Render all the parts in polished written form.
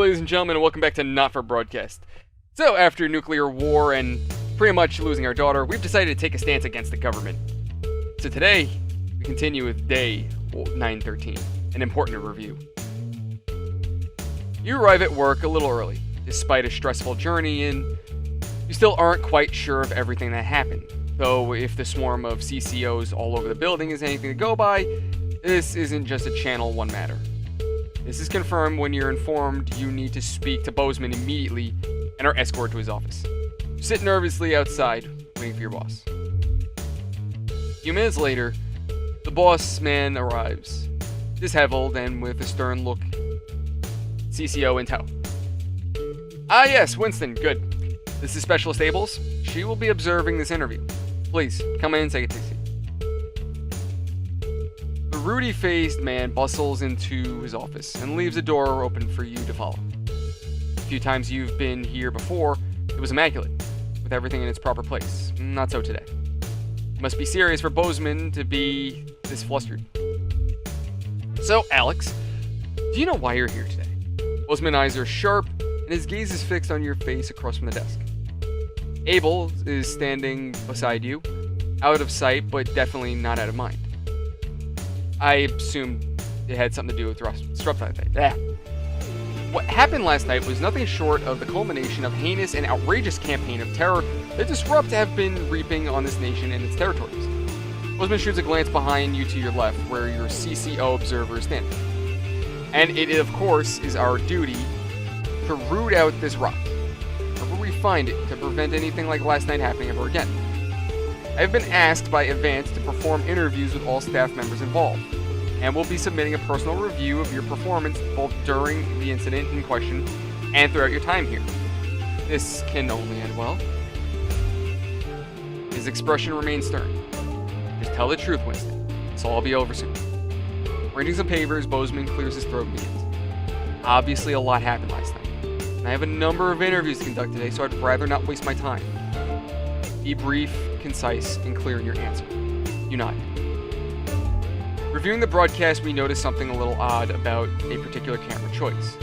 ladies and gentlemen, and welcome back to Not For Broadcast. So, after nuclear war and pretty much losing our daughter, we've decided to take a stance against the government. So today, we continue with day 913, an important review. You arrive at work a little early, despite a stressful journey, and you still aren't quite sure of everything that happened. Though, if the swarm of CCOs all over the building is anything to go by, this isn't just a Channel 1 matter. This is confirmed when you're informed you need to speak to Bozeman immediately and are escorted to his office. You sit nervously outside, waiting for your boss. A few minutes later, the boss man arrives, disheveled and with a stern look. CCO in tow. Ah yes, Winston, good. This is Specialist Ables. She will be observing this interview. Please, come in and take a seat. The ruddy-faced man bustles into his office and leaves the door open for you to follow. A few times you've been here before, it was immaculate, with everything in its proper place. Not so today. It must be serious for Bozeman to be this flustered. So, Alex, do you know why you're here today? Bozeman's eyes are sharp, and his gaze is fixed on your face across from the desk. Abel is standing beside you, out of sight, but definitely not out of mind. I assumed it had something to do with Disruptive. What happened last night was nothing short of the culmination of heinous and outrageous campaign of terror that Disrupt have been reaping on this nation and its territories. Bozeman shoots a glance behind you to your left, where your CCO observer is standing. And it, of course, is our duty to root out this rot, wherever we find it, to prevent anything like last night happening ever again. I have been asked by Advance to perform interviews with all staff members involved, and will be submitting a personal review of your performance both during the incident in question and throughout your time here. This can only end well. His expression remains stern. Just tell the truth, Winston. This will all be over soon. Arranging some papers, Bozeman clears his throat and begins. Obviously, a lot happened last night, and I have a number of interviews to conduct today, so I'd rather not waste my time. Be brief, concise, and clear in your answer. You nod. Reviewing the broadcast, we noticed something a little odd about a particular camera choice.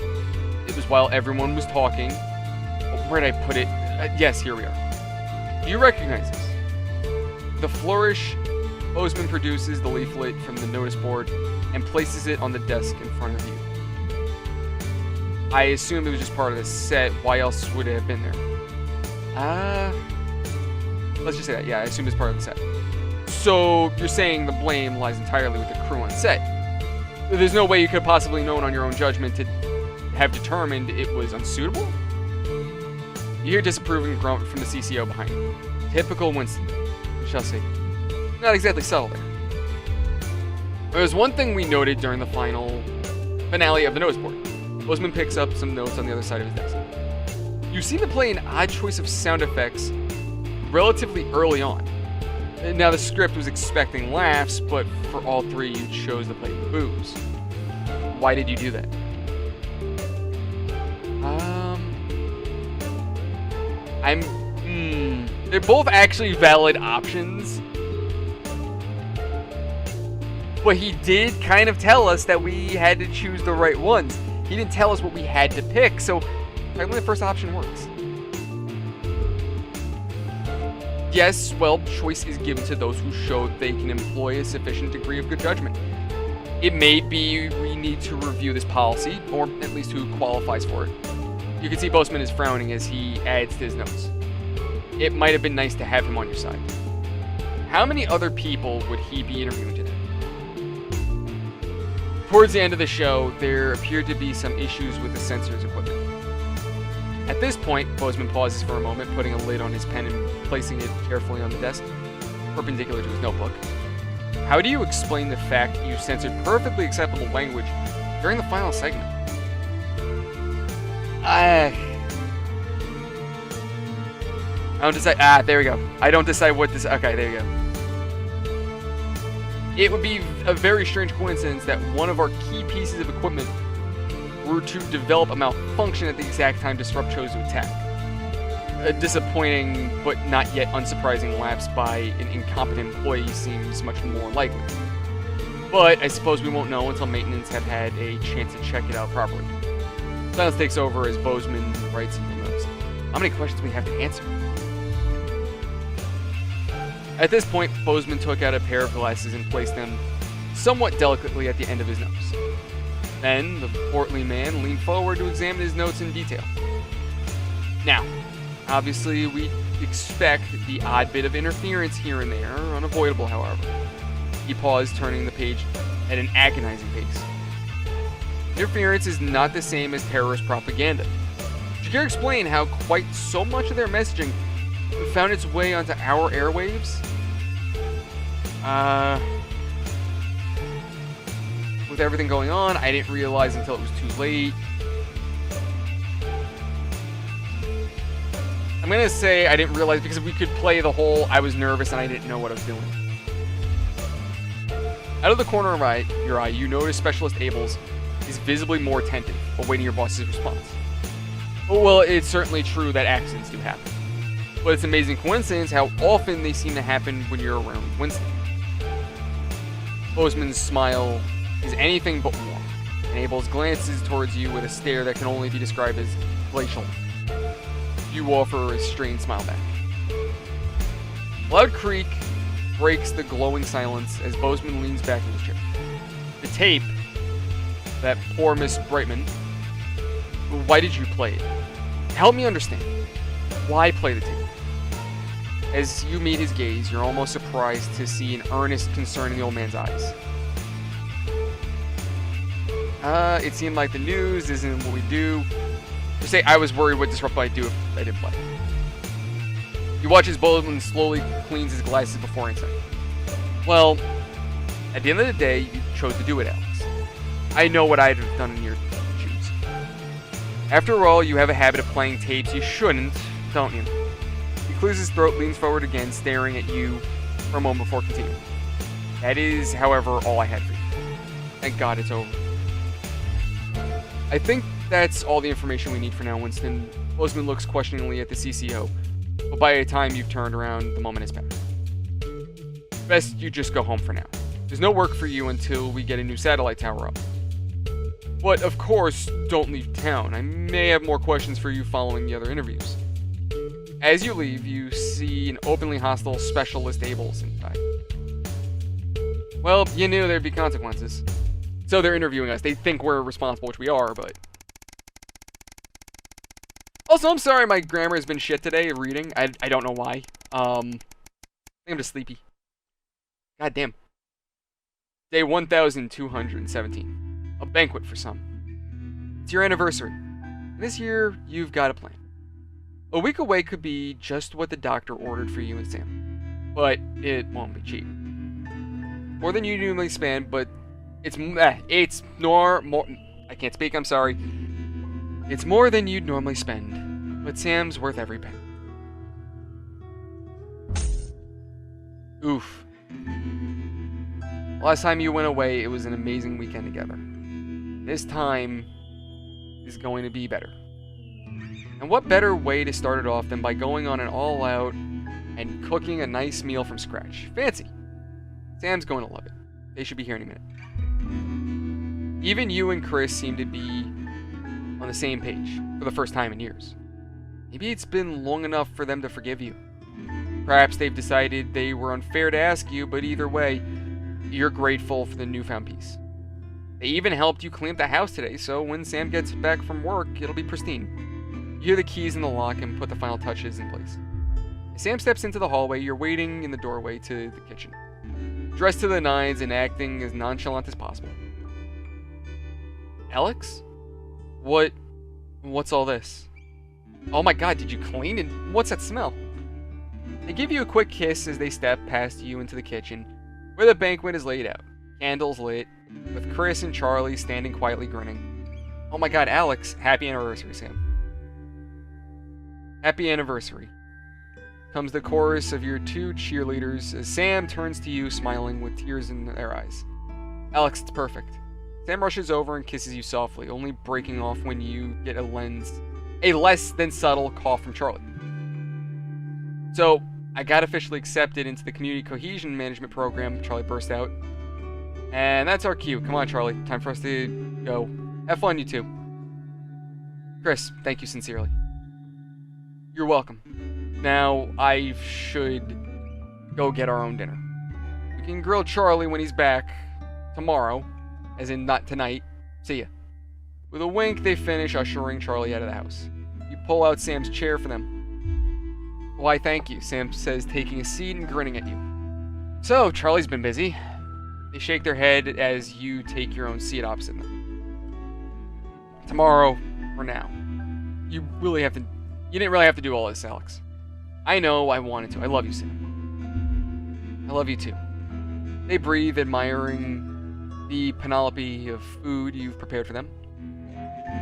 It was while everyone was talking. Where did I put it? Yes, here we are. Do you recognize this? The flourish, Bozeman produces the leaflet from the notice board and places it on the desk in front of you. I assumed it was just part of the set. Why else would it have been there? Let's just say that. Yeah, I assume it's part of the set. So you're saying the blame lies entirely with the crew on set. There's no way you could have possibly known on your own judgment to have determined it was unsuitable? You hear disapproving grunt from the CCO behind you. Typical Winston, we shall see. Not exactly subtle there. There's one thing we noted during the finale of the notice board. Bozeman picks up some notes on the other side of his desk. You seem to play an odd choice of sound effects relatively early on. Now, the script was expecting laughs, but for all three, you chose to play boos. Why did you do that? They're both actually valid options. But he did kind of tell us that we had to choose the right ones. He didn't tell us what we had to pick, so technically the first option works. Yes, well, choice is given to those who show they can employ a sufficient degree of good judgment. It may be we need to review this policy, or at least who qualifies for it. You can see Bozeman is frowning as he adds to his notes. It might have been nice to have him on your side. How many other people would he be interviewing today? Towards the end of the show, there appeared to be some issues with the sensors equipment. At this point, Bozeman pauses for a moment, putting a lid on his pen and placing it carefully on the desk, perpendicular to his notebook. How do you explain the fact you censored perfectly acceptable language during the final segment? I don't decide. There we go. I don't decide what this. Okay, there you go. It would be a very strange coincidence that one of our key pieces of equipment were to develop a malfunction at the exact time Disrupt chose to attack. A disappointing, but not yet unsurprising lapse by an incompetent employee seems much more likely. But I suppose we won't know until maintenance have had a chance to check it out properly. Silence takes over as Bozeman writes in the notes. How many questions we have to answer? At this point, Bozeman took out a pair of glasses and placed them somewhat delicately at the end of his nose. Then, the portly man leaned forward to examine his notes in detail. Now, obviously, we expect the odd bit of interference here and there, unavoidable, however. He paused, turning the page at an agonizing pace. Interference is not the same as terrorist propaganda. Could you care explain how quite so much of their messaging found its way onto our airwaves? With everything going on, I didn't realize until it was too late. I'm gonna say I didn't realize because we could play the whole I was nervous and I didn't know what I was doing. Out of the corner of your eye, you notice Specialist Abels is visibly more attentive, awaiting your boss's response. Well, it's certainly true that accidents do happen. But it's an amazing coincidence how often they seem to happen when you're around Winston. Bozeman's smile is anything but warm, and Abels glances towards you with a stare that can only be described as glacial. You offer a strained smile back. Loud creak breaks the glowing silence as Bozeman leans back in his chair. The tape, that poor Miss Brightman, why did you play it? Help me understand. Why play the tape? As you meet his gaze, you're almost surprised to see an earnest concern in the old man's eyes. It seemed like the news isn't what we do. To say I was worried what disrupt I'd do if I didn't play. You watch as Bozeman slowly cleans his glasses before answering. Well, at the end of the day, you chose to do it, Alex. I know what I'd have done in your shoes. After all, you have a habit of playing tapes you shouldn't, don't you? He clears his throat, leans forward again, staring at you for a moment before continuing. That is, however, all I had for you. Thank God it's over. I think that's all the information we need for now, Winston. Bozeman looks questioningly at the CCO, but by the time you've turned around, the moment has passed. Best you just go home for now. There's no work for you until we get a new satellite tower up. But, of course, don't leave town. I may have more questions for you following the other interviews. As you leave, you see an openly hostile Specialist Abels inside. Well, you knew there'd be consequences. So they're interviewing us. They think we're responsible, which we are, but... Also, I'm sorry my grammar has been shit today, reading. I don't know why. I think I'm just sleepy. God damn. Day 1217. A banquet for some. It's your anniversary. And this year, you've got a plan. A week away could be just what the doctor ordered for you and Sam. But it won't be cheap. More than you normally spend, but it's more I can't speak, I'm sorry. It's more than you'd normally spend, but Sam's worth every penny. Oof. Last time you went away, it was an amazing weekend together. This time is going to be better. And what better way to start it off than by going on an all-out and cooking a nice meal from scratch. Fancy. Sam's going to love it. They should be here any minute. Even you and Chris seem to be on the same page for the first time in years. Maybe it's been long enough for them to forgive you. Perhaps they've decided they were unfair to ask you, but either way, you're grateful for the newfound peace. They even helped you clean up the house today, so when Sam gets back from work, it'll be pristine. You hear the keys in the lock and put the final touches in place. As Sam steps into the hallway, you're waiting in the doorway to the kitchen, dressed to the nines and acting as nonchalant as possible. Alex? What's all this? Oh my god, did you clean? And what's that smell? They give you a quick kiss as they step past you into the kitchen, where the banquet is laid out, candles lit, with Chris and Charlie standing quietly grinning. Oh my god, Alex, happy anniversary, Sam. Happy anniversary. Comes the chorus of your two cheerleaders as Sam turns to you, smiling with tears in their eyes. Alex, it's perfect. Sam rushes over and kisses you softly, only breaking off when you get a less than subtle cough from Charlie. So, I got officially accepted into the Community Cohesion Management Program, Charlie burst out. And that's our cue. Come on, Charlie. Time for us to go. Have fun, you two. Chris, thank you sincerely. You're welcome. Now, I should go get our own dinner. We can grill Charlie when he's back tomorrow, as in not tonight. See ya. With a wink, they finish ushering Charlie out of the house. You pull out Sam's chair for them. Why, thank you, Sam says, taking a seat and grinning at you. So, Charlie's been busy. They shake their head as you take your own seat opposite them. Tomorrow, for now. You didn't really have to do all this, Alex. I know I wanted to. I love you, Sam. I love you too. They breathe, admiring the panoply of food you've prepared for them.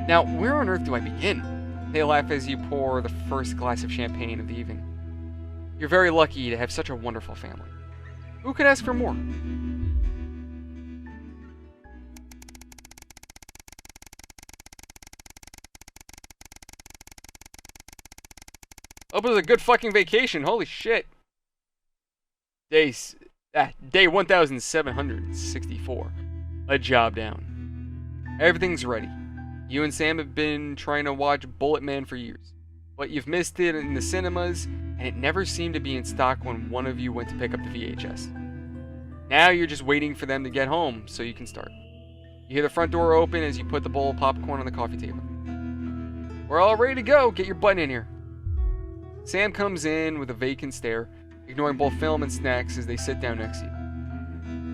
Now, where on earth do I begin? They laugh as you pour the first glass of champagne of the evening. You're very lucky to have such a wonderful family. Who could ask for more? Hope it was a good fucking vacation. Holy shit. Day 1764. A job down. Everything's ready. You and Sam have been trying to watch Bullet Man for years. But you've missed it in the cinemas, and it never seemed to be in stock when one of you went to pick up the VHS. Now you're just waiting for them to get home so you can start. You hear the front door open as you put the bowl of popcorn on the coffee table. We're all ready to go. Get your butt in here. Sam comes in with a vacant stare, ignoring both film and snacks as they sit down next to you.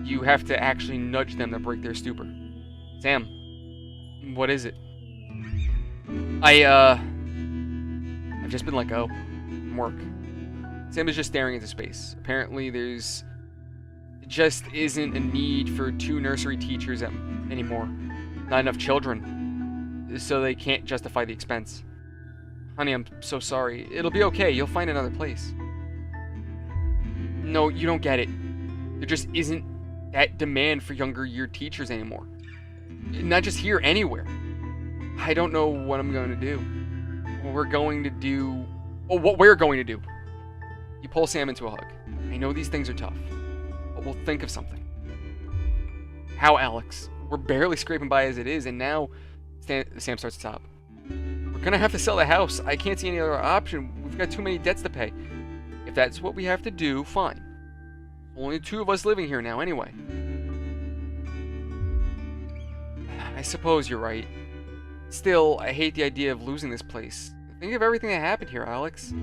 You have to actually nudge them to break their stupor. Sam, what is it? I've just been let go from work. Sam is just staring into space. Apparently there just isn't a need for 2 nursery teachers anymore. Not enough children. So they can't justify the expense. Honey, I'm so sorry. It'll be okay. You'll find another place. No, you don't get it. There just isn't that demand for younger year teachers anymore. Not just here, anywhere. I don't know what I'm going to do. What we're going to do. You pull Sam into a hug. I know these things are tough, but we'll think of something. How, Alex? We're barely scraping by as it is, and now Sam starts to sob. We're gonna have to sell the house. I can't see any other option. We've got too many debts to pay. If that's what we have to do, fine. Only 2 of us living here now, anyway. I suppose you're right. Still, I hate the idea of losing this place. Think of everything that happened here, Alex.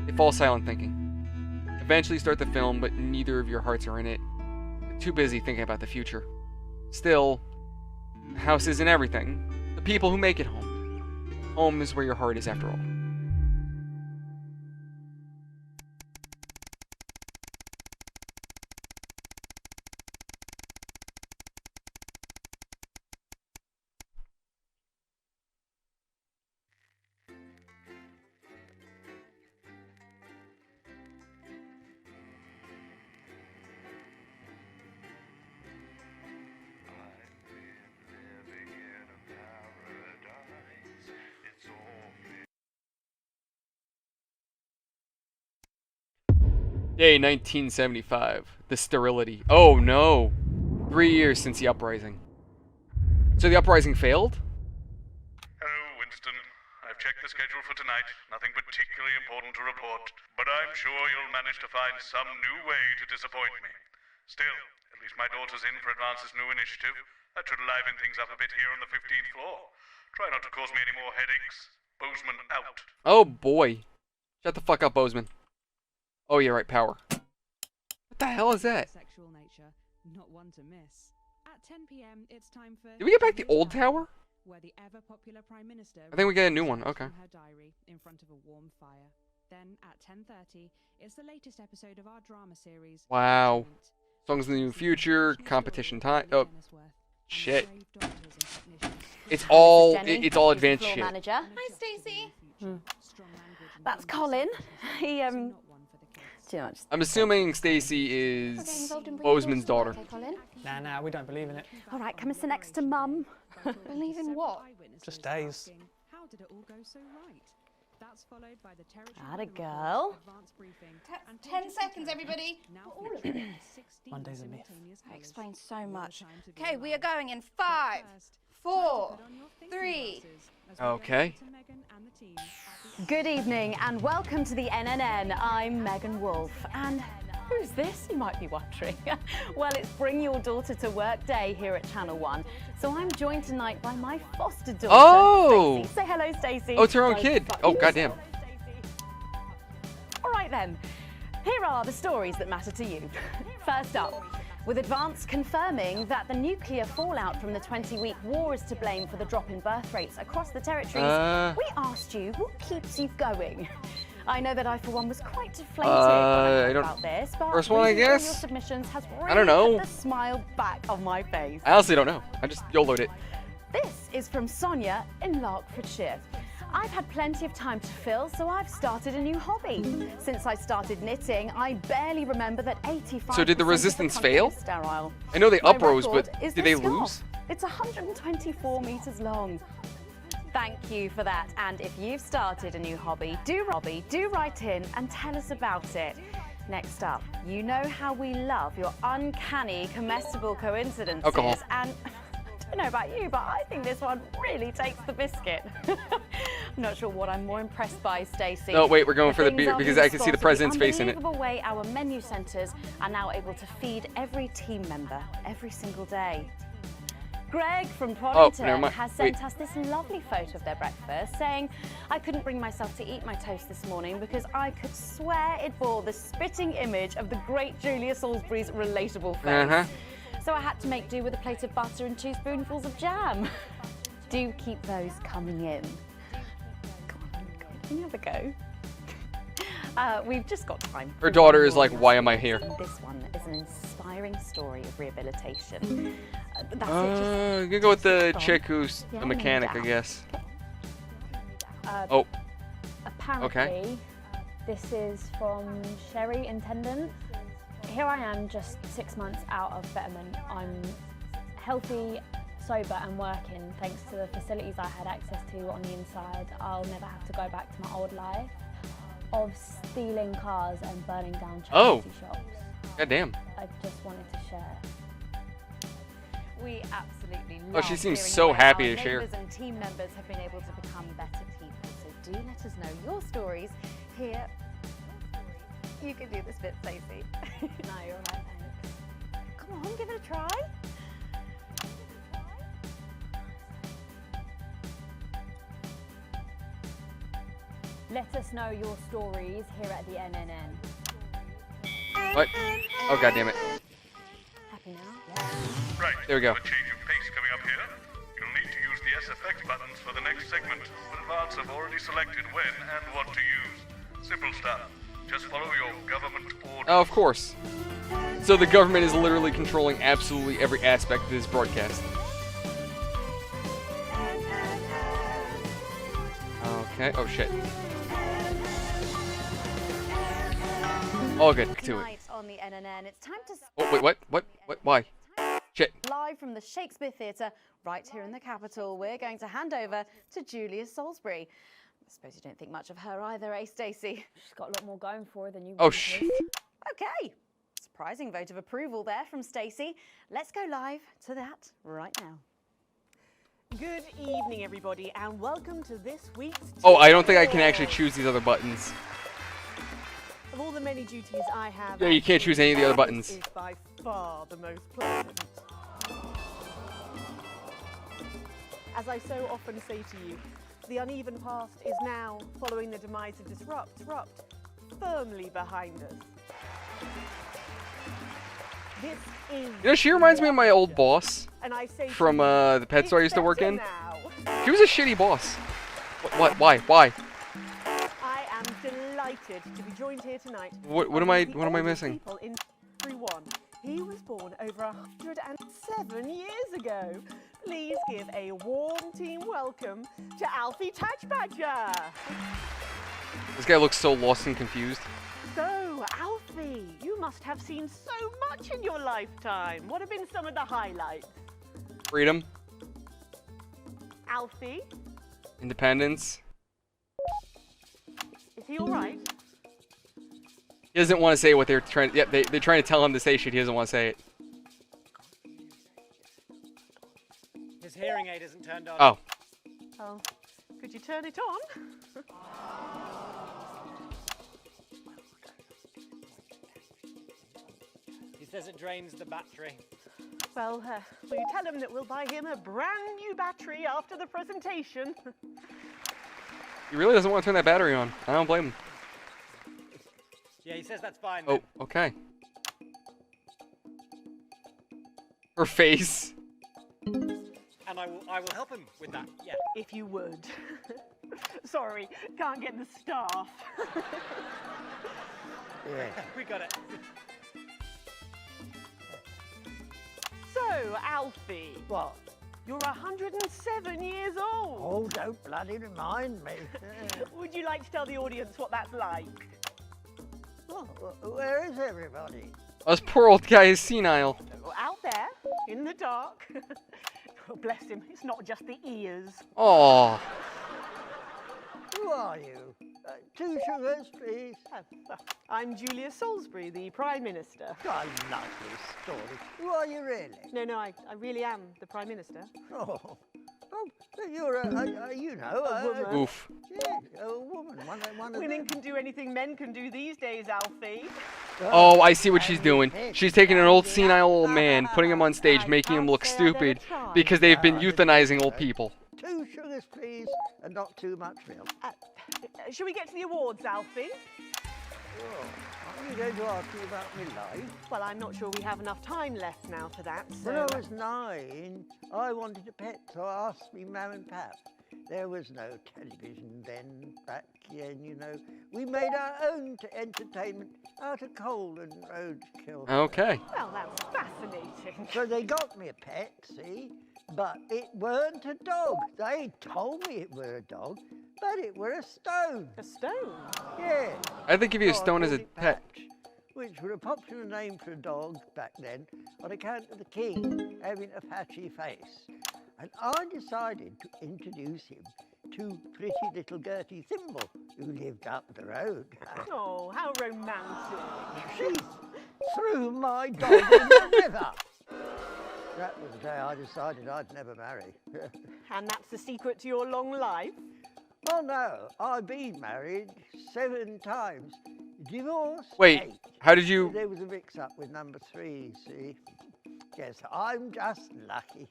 They fall silent thinking. Eventually start the film, but neither of your hearts are in it. They're too busy thinking about the future. Still, the house isn't everything. The people who make it home. Home is where your heart is, after all. Day 1975. The sterility. Oh no! 3 years since the uprising. So the uprising failed? Hello, Winston. I've checked the schedule for tonight. Nothing particularly important to report, but I'm sure you'll manage to find some new way to disappoint me. Still, at least my daughter's in for Advance's new initiative. That should liven things up a bit here on the 15th floor. Try not to cause me any more headaches. Bozeman out. Oh boy. Shut the fuck up, Bozeman. Oh, yeah, right, power. What the hell is that? Sexual nature, not one to miss. At 10 p.m., it's time for Did we get back the old tower? Where the ever popular Prime Minister I think we get a new one. Okay. from her diary in front of a warm fire. Then at 10:30, it's the latest episode of our drama series. Wow. Songs in the New Future, competition time. Oh, shit. It's all advanced shit. Manager. Hi, Stacey. That's Colin. He too much. I'm assuming Stacey is Bozeman's daughter. Okay, Colin. Nah, we don't believe in it. All right, come and sit next to Mum. Believe in what? Just days. How did it all go so right? That's followed by the territory. Atta girl. Advanced briefing. 10 seconds, everybody. Now All of it. Monday's a myth. That explains so much. Okay, we are going in 5, 4, 3. Okay. Good evening and welcome to the NNN. I'm Megan Wolf. And who's this, you might be wondering? Well, it's Bring Your Daughter to Work Day here at Channel 1. So I'm joined tonight by my foster daughter, Oh! Stacey. Say hello, Stacey. Oh, it's her own kid. Oh, goddamn. All right then, here are the stories that matter to you. First up, with advance confirming that the nuclear fallout from the 20-week war is to blame for the drop in birth rates across the territories, we asked you, what keeps you going? I know that I, for one, was quite deflated when I heard about this, but first one, I reading through guess? your submissions has really I don't know. put the smile back on my face. I honestly don't know. I just YOLO'd it. This is from Sonia in Larkfordshire. I've had plenty of time to fill, so I've started a new hobby. Since I started knitting, I barely remember that 85% So did the of resistance country fail? is sterile. I know they My uprose, record but is did this they scarf. lose? It's 124 meters long. Thank you for that. And if you've started a new hobby, do write in and tell us about it. Next up, you know how we love your uncanny comestible coincidences. Alcohol. And I don't know about you, but I think this one really takes the biscuit. I'm not sure what I'm more impressed by, Stacey. No, wait, we're going for the things beer are because being I can see the spotted, president's face in it. unbelievable way our menu centres are now able to feed every team member every single day. Greg from Torrington never mind. has sent us this lovely photo of their breakfast, saying, I couldn't bring myself to eat my toast this morning because I could swear it bore the spitting image of the great Julia Salisbury's relatable face. So I had to make do with a plate of butter and 2 spoonfuls of jam. Do keep those coming in. Go on, can you have a go? We've just got time. Her daughter is like, why am I here? This one is an inspiring story of rehabilitation. That's it, I'm gonna go with the just chick who's Yeah, a mechanic, I down. guess. Apparently, Okay. this is from Sherry Intendant. Here I am, just 6 months out of betterment. I'm healthy, sober and working thanks to the facilities I had access to on the inside. I'll never have to go back to my old life of stealing cars and burning down charity shops. Goddamn. I just wanted to share. We absolutely love she seems hearing so about happy how to share. neighbours and team members have been able to become better people. So do let us know your stories here. You can do this bit, Stacey. No, you're right, thanks. Come on, give it a try. Let us know your stories here at the NNN. What? Oh, goddamn it. Happy now? Right. There we go. A change of pace coming up here. You'll need to use the SFX buttons for the next segment. But Advance have already selected when and what to use. Simple stuff. Just follow your government orders. Oh, of course. So the government is literally controlling absolutely every aspect of this broadcast. Okay. Oh, shit. All good. To it. Tonight on the NNN, it's time to Oh, wait, what? What? Why? Shit. live from the Shakespeare Theatre right here in the capital. We're going to hand over to Julia Salisbury. I suppose you don't think much of her either, eh, Stacey? She's got a lot more going for her than you. Oh, would, shit. Liz. Okay. Surprising vote of approval there from Stacey. Let's go live to that right now. Good evening, everybody, and welcome to this week's. Oh, I don't think I can actually choose these other buttons. Of all the many duties I have, Yeah, you can't choose any of the other buttons. This is by far the most pleasant. As I so often say to you, the uneven past is now, following the demise of Disrupt, firmly behind us. This is. You know, she reminds me of my old boss And I say to from you, the pet store I used to work better in. now. She was a shitty boss. What? Why? Why? I am delighted to be joined here tonight. What by am one I? of the What am I oldest missing? people in everyone. He was born over 107 years ago. Please give a warm team welcome to Alfie Touchbadger. This guy looks so lost and confused. So, Alfie, you must have seen so much in your lifetime. What have been some of the highlights? Freedom, Alfie? independence, he all right? He doesn't want to say what they're trying. Yeah, they're trying to tell him to say shit. He doesn't want to say it. His hearing aid isn't turned on. Oh. Oh, could you turn it on? He says it drains the battery. Well, will you tell him that we'll buy him a brand new battery after the presentation? He really doesn't want to turn that battery on. I don't blame him. Yeah, he says that's fine. Oh, okay. Her face. And I will help him with that. Yeah. If you would. Sorry, can't get the staff. We got it. So, Alfie. What? You're 107 years old. Oh, don't bloody remind me. Would you like to tell the audience what that's like? Oh, where is everybody? Oh, this poor old guy is senile. Out there, in the dark. Oh, bless him, it's not just the ears. Oh. Who are you? 2 sugars, please. I'm Julia Salisbury, the Prime Minister. I love this story. Who are you really? No, I really am the Prime Minister. Oh, you're a you know, A woman. Oof. Yeah, a woman. One of Women them. can do anything men can do these days, Alfie. Oh, I see what she's doing. She's taking an old senile old man, putting him on stage, making him look stupid because they've been euthanizing old people. 2 sugars, please, and not too much milk. Shall we get to the awards, Alfie? Oh, are you going to ask me about my life? Well, I'm not sure we have enough time left now for that, so... When I was 9, I wanted a pet, so I asked me Mam and Pap. There was no television then, back then, you know. We made our own entertainment out of coal and roadkill. Okay. Well, that's fascinating. So they got me a pet, see? But it weren't a dog. They told me it were a dog, but it were a stone. A stone? Yeah. I think give you a So I stone as a called it pet. Patch, which were a popular name for a dog back then on account of the king having a patchy face. And I decided to introduce him to pretty little Gertie Thimble, who lived up the road. Oh, how romantic. She threw my dog in the river. That was the day I decided I'd never marry. And that's the secret to your long life? Well, no, I've been married 7 times. Divorced. Wait, 8. how did you... There was a mix-up with number 3, see? Yes, I'm just lucky.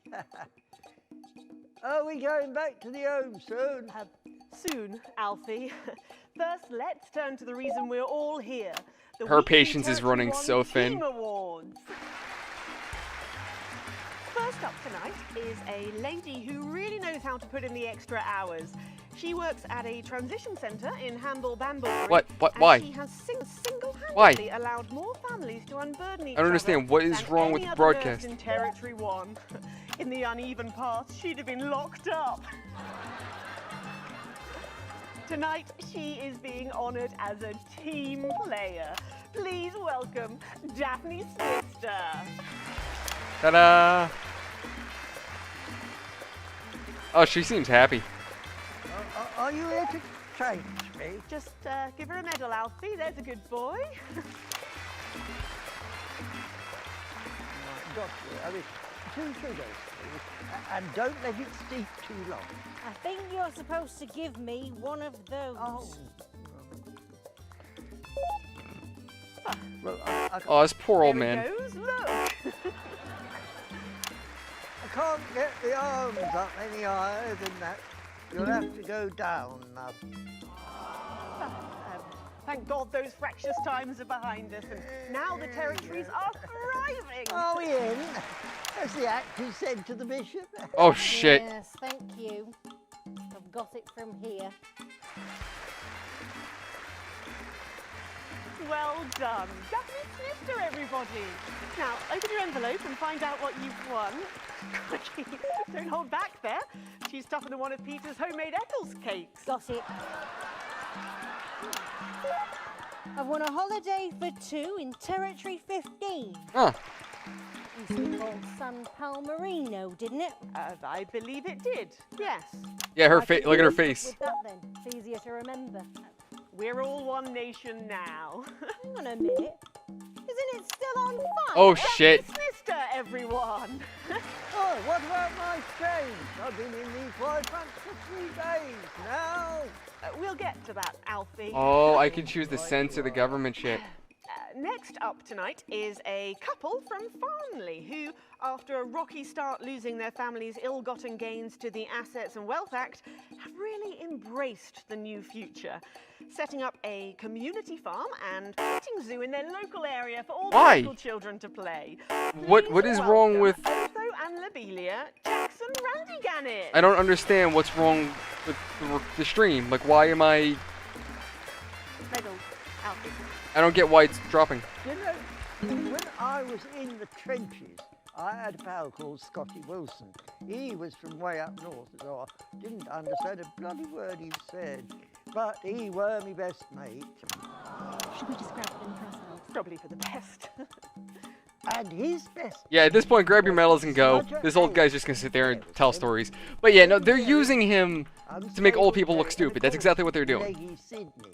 Are we going back to the home soon? Soon, Alfie. First, let's turn to the reason we're all here. The Her weekly patience is Territory running One so thin. Team Awards. First up tonight is a lady who really knows how to put in the extra hours. She works at a transition centre in Hamble-Bamble. What? Why? And she has single-handedly Why? allowed more families to unburden each I don't understand. What is than wrong any with other broadcast? nurse in Territory 1. In the uneven path, she'd have been locked up. Tonight, she is being honoured as a team player. Please welcome Daphne's sister. Ta-da! Oh, she seems happy. Are you here to change me? Just give her a medal, Alfie. There's a good boy. Doctor, I mean, 2 sugars, please. And don't let it steep too long. I think you're supposed to give me one of those. Oh. Well, I Oh, this poor old There man. it goes. Look. I can't get the arms up any higher than that. You'll have to go down now. Thank God those fractious times are behind us, and now the territories are thriving. Are we in? As the actors said to the bishop. Oh, shit. Yes, thank you. I've got it from here. Well done. Daphne's sister, everybody. Now, open your envelope and find out what you've won. Don't hold back there. She's tougher than one of Peter's homemade Eccles cakes. Got it. I've won a holiday for 2 in Territory 15. Huh. Used to be called San Palmerino, didn't it? I believe it did, yes. Yeah, her I face. can Look at her use it face. With that then, it's easier to remember. We're all one nation now. Hang on a minute. Isn't it still on fire? Oh shit. Dismissed her, everyone. Oh, what about my change? I've been in these wide pants for 3 days now. We'll get to that, Alfie. Oh, I can choose the censor the government shit. Next up tonight is a couple from Farnley who, after a rocky start losing their family's ill-gotten gains to the Assets and Wealth Act, have really embraced the new future, setting up a community farm and petting zoo in their local area for all the local children to play. What is wrong with... Otho and Lobelia, Jackson Randy I don't understand what's wrong with the stream. Like, why am I... Medal, Alfie. I don't get why it's dropping. You know, when I was in the trenches, I had a pal called Scotty Wilson. He was from way up north, so I didn't understand a bloody word he said. But he were my best mate. Should we just grab them for ourselves? Probably for the best. And his best... Yeah, at this point, grab your medals and go. This old guy's just gonna sit there and tell stories. But yeah, no, they're using him to make old people look stupid. That's exactly what they're doing. Sydney.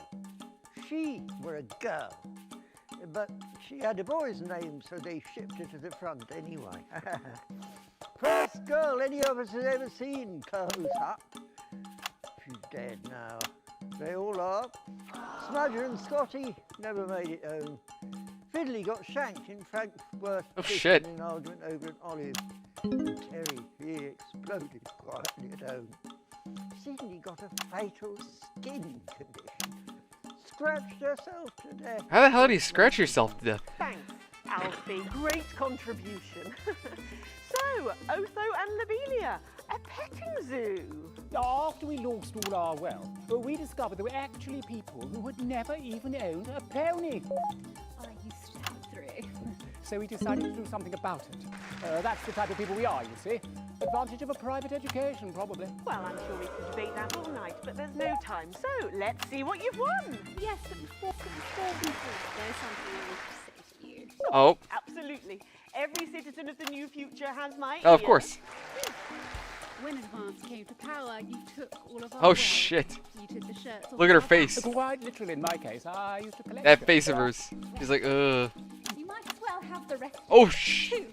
She were a girl, but she had a boy's name, so they shipped her to the front anyway. First girl any of us has ever seen close up. She's dead now. They all are. Smudger and Scotty never made it home. Fiddly got shanked in Frankfurt shit. in an argument over an olive. And Terry, he exploded quietly at home. Sydney got a fatal skin condition. Scratched herself to death. How the hell do you scratch yourself to death? Thanks, Alfie. Great contribution. So, Otho and Lobelia, a petting zoo. After we lost all our wealth, we discovered there were actually people who had never even owned a pony. I used to have 3. So we decided to do something about it. That's the type of people we are, you see. Advantage of a private education, probably. Well, I'm sure we could debate that all night, but there's no time. So, let's see what you've won. Yes, but before we do, there's something I need to say to you. Oh. Absolutely. Every citizen of the new future has my Oh, of ear. course. When Advance came to power, you took all of our Oh wealth. shit. You took the shirts off Look at her our face. Quite literally, in my case, I used to collect That them. face of hers. She's like, ugh. backs. You might as well have the rest. Oh shh. Too.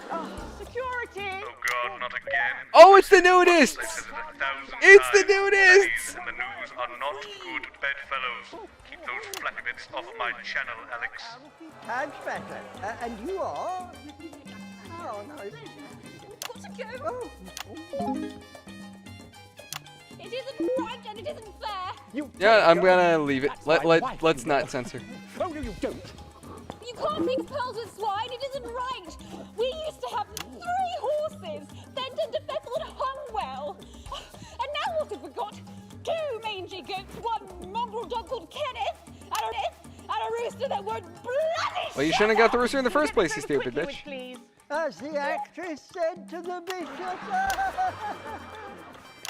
Oh, security! Oh God, not again. Oh, it's the nudists. I've said it 1,000 It's the times. nudists. The and the news are not good bedfellows. Keep those flappy bits off my channel, Alex. Time's better. And you are? Oh, no. Got to go. Oh. It isn't right and it isn't fair. Yeah, I'm gonna leave it. That's my wife, Let's you not know. censor. Oh, no, you don't. You can't mix pearls with swine. It isn't right. We used to have 3 horses, Fenton, DeFessel, and Hunwell. And now what have we got? 2 mangy goats, 1 mongrel dog called Kenneth, and a rooster that would bloody. Well, you shouldn't have got the rooster in the first place, you stupid Quick, bitch. please. As the actress said to the bishop.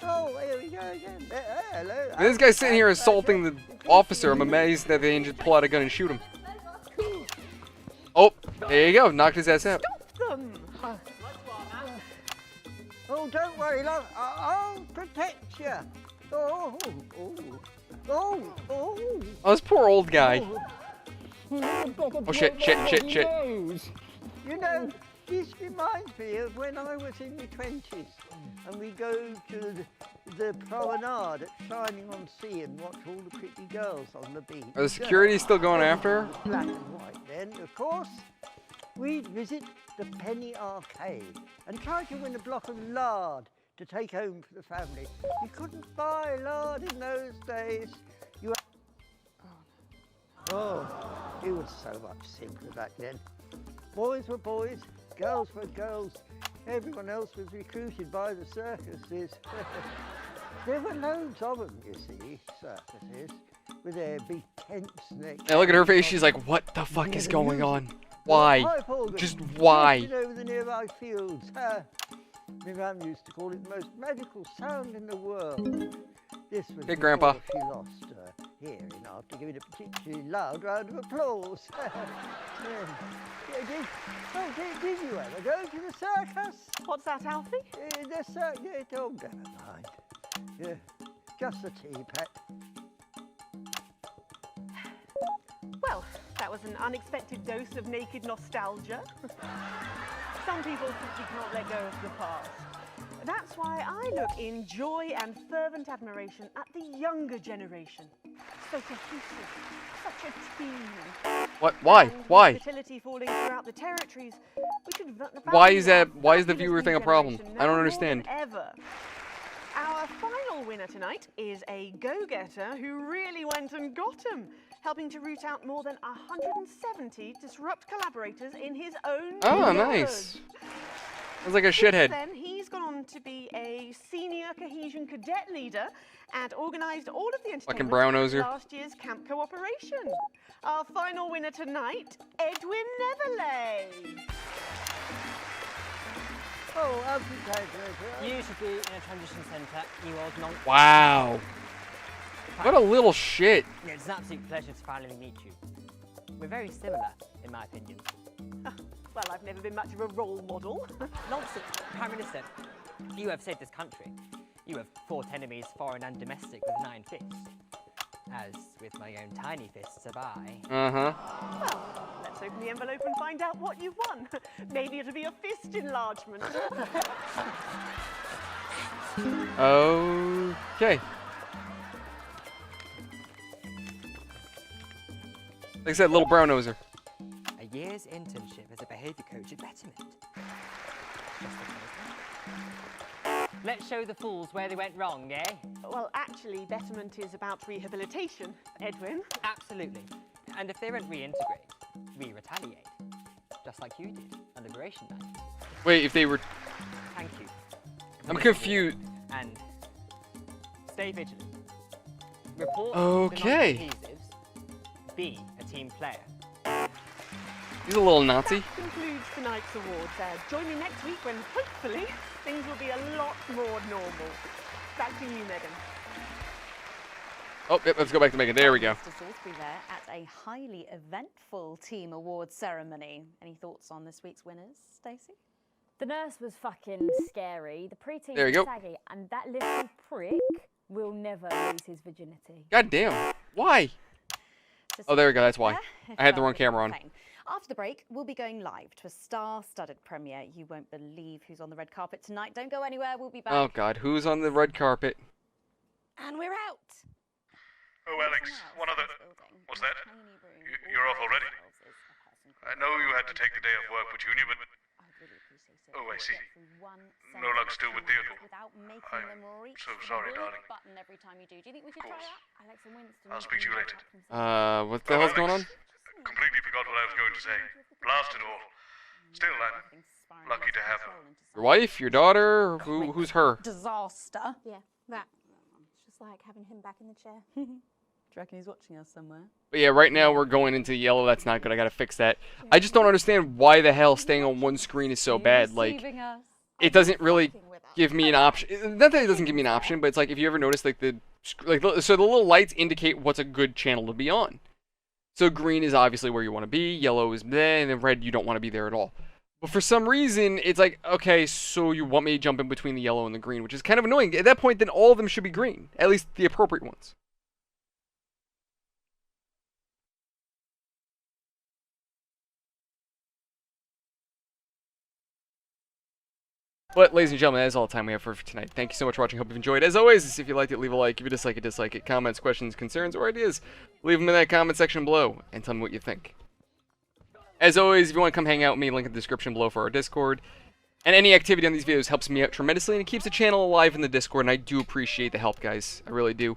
Oh, here we go again. Hello. This guy's sitting here assaulting the officer. I'm amazed that they didn't just pull out a gun and shoot him. Oh, there you go. Knocked his ass out. Stop them. Oh, don't worry, love. I'll protect you. Oh, oh, oh, oh. Oh, this poor old guy. Oh, shit. You know, this reminds me of when I was in my 20s and we go to the promenade at Shining on Sea and watch all the pretty girls on the beach. Are the security still going after her? Black and white then, of course. We'd visit the Penny Arcade and try to win a block of lard to take home for the family. You couldn't buy lard in those days. You Oh, it was so much simpler back then. Boys were boys, girls were girls. Everyone else was recruited by the circuses. There were loads of them, you see, circuses, with their big tents next. Now look at her face. She's like, what the fuck is going on? Why? Just why? Over the nearby fields. My mum used to call it the most magical sound in the world. This was Hey, Grandpa. before she lost her hearing after giving a particularly loud round of applause. Did you ever go to the circus? What's that, Alfie? The circus. Oh, never mind. Yeah, just a tea, pet. Well, that was an unexpected dose of naked nostalgia. Some people simply can't let go of the past. That's why I look in joy and fervent admiration at the younger generation. So cohesive, such a team. What? Why? And Why? with fertility falling throughout the territories, we could Why is that? value Why is the fabulous viewer new thing a problem? generation I don't now more understand. than ever. Our final winner tonight is a go-getter who really went and got him, helping to root out more than 170 disrupt collaborators in his own Oh, words. nice. Sounds like a Since shithead. then, he's gone on to be a senior cohesion cadet leader and organised all of the entertainment brown at noser. last year's camp cooperation. Our final winner tonight, Edwin Neverley. Oh, absolutely. You should be in a transition centre, you old nonc. Wow. What a little shit. It's an absolute pleasure to finally meet you. We're very similar, in my opinion. Well, I've never been much of a role model. Nonsense, Prime Minister. You have saved this country. You have fought enemies, foreign and domestic, with an iron fist. As with my own tiny fists have I. Uh-huh. Well, let's open the envelope and find out what you've won. Maybe it'll be a fist enlargement. Okay. Like I said, little brown noser. A year's internship as a behaviour coach at Betterment. Let's show the fools where they went wrong, eh? Well, actually, Betterment is about rehabilitation, Edwin. Absolutely. And if they don't reintegrate, we retaliate. Just like you did on Liberation Night. Wait, if they were... Thank you. I'm confused. And stay vigilant. Report Okay. the non-cohesives. Be a team player. He's a little Nazi. That concludes tonight's awards. Join me next week when, hopefully, things will be a lot more normal. Back to you, Megan. Oh, yep, let's go back to Megan. There we go. Mr. Salisbury there at a highly eventful team awards ceremony. Any thoughts on this week's winners, Stacey? The nurse was fucking scary. The preteen There you was go. saggy. And that little prick will never lose his virginity. God damn. Why? Oh, there we go. That's why. I had the wrong camera on. After the break, we'll be going live to a star-studded premiere. You won't believe who's on the red carpet tonight. Don't go anywhere. We'll be back. Oh, God. Who's on the red carpet? And we're out. Oh, Alex, one other... What's that? You're off already? I know you had to take the day off work for Junior, but... Oh, I see. No luck still with Theodore. I'm so sorry, darling. Button every time you do. Do you think we should try that? Alex and Winston. I'll speak to you later. What the hell's going on? Completely forgot what I was going to say. Blasted all. Still, I'm lucky to have her. Your wife? Your daughter? Who's her? Disaster. Yeah, that. It's just like having him back in the chair. Do you reckon he's watching us somewhere? But yeah, right now we're going into yellow. That's not good. I gotta fix that. I just don't understand why the hell staying on one screen is so bad. Like, it doesn't really give me an option. Not that it doesn't give me an option, but it's like if you ever notice, like so the little lights indicate what's a good channel to be on. So green is obviously where you want to be. Yellow is bleh, and then red you don't want to be there at all. But for some reason, it's like, okay, so you want me to jump in between the yellow and the green, which is kind of annoying. At that point, then all of them should be green, at least the appropriate ones. But, ladies and gentlemen, that is all the time we have for tonight. Thank you so much for watching. Hope you've enjoyed. As always, if you liked it, leave a like. If you dislike it. Comments, questions, concerns, or ideas, leave them in that comment section below and tell me what you think. As always, if you want to come hang out with me, link in the description below for our Discord. And any activity on these videos helps me out tremendously, and it keeps the channel alive in the Discord, and I do appreciate the help, guys. I really do.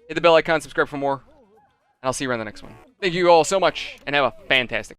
Hit the bell icon, subscribe for more, and I'll see you around the next one. Thank you all so much, and have a fantastic